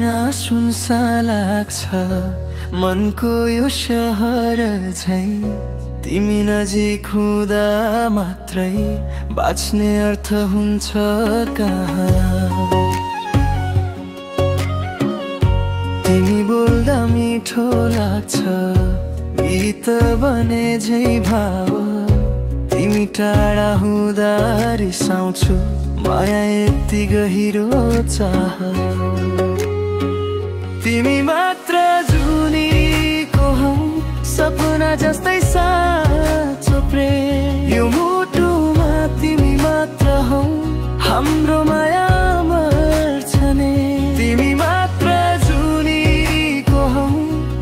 बिना सुनसान लाग्छ मनको यो शहर झैं। तिमी नजिक हुँदा मात्रै बाँच्ने अर्थ हुन्छ कहाँ। तिमी बोल्दा मिठो लाग्छ गीत बने झैं भाव। तिमी टाढा हुँदा रिसाउँछु माया यति गहिरो चाह। तिमी मात्र जुनीको हौ सपना जस्तै साँचो प्रेम। यो मुटुमा तिमी मात्र हौ हाम्रो माया मर्छ नि। तिमी मात्र जुनीको हौ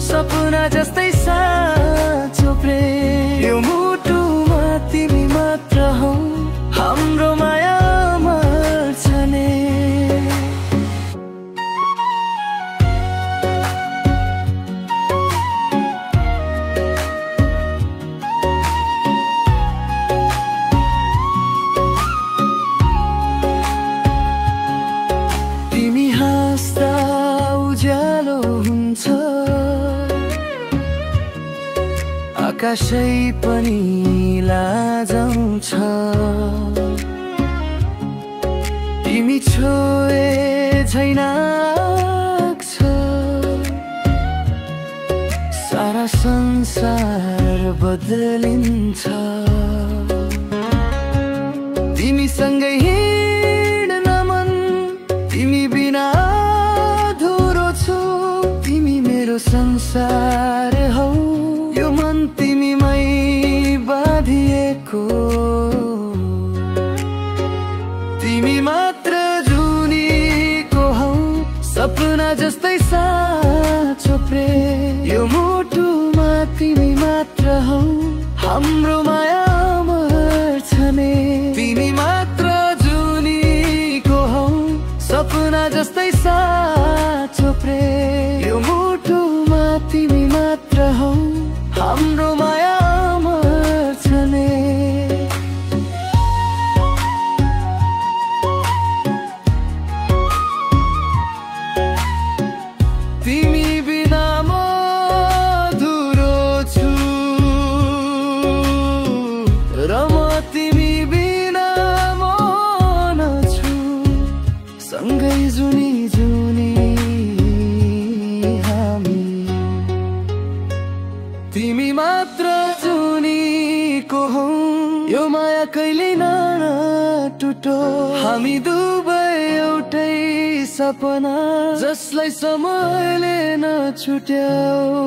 सपना जस्तै साँचो प्रेम। यो मुटुमा तिमी मात्र हौ हाम्रो माया मर्छ नि। तिमी हाँस्दा उज्यालो हुन्छ आकाशै पनि लाजाउँछ। तिमी छोए झैं लाग्छ सारा संसार बदलिन्छ। तिमी सँगै हिँड्न मन तिमी बिना अधुरो छु। तिमी मेरो संसार हौ यो मन तिमीमै बाँधिएको। तिमी मात्र जुनीको हौ सपना जस्तै साँचो प्रेम। यो मुटुमा तिमी मात्र हौ हाम्रो माया मर्छ नि। तिमी मात्र जुनीको हौ सपना जस्तै साँचो प्रेम। यो मुटुमा तिमी मात्र हौ हाम्रो माया मर्छ नि। तिमी बिना म अधुरो छु र म तिमी बिना मन छु। सँगै जुनी जुनी हामी। तिमी मात्र जुनीको हौ यो माया कहिले नटुटो। हामी दुवै एउटै सपना जसलाई समयले नछुट्याऊ।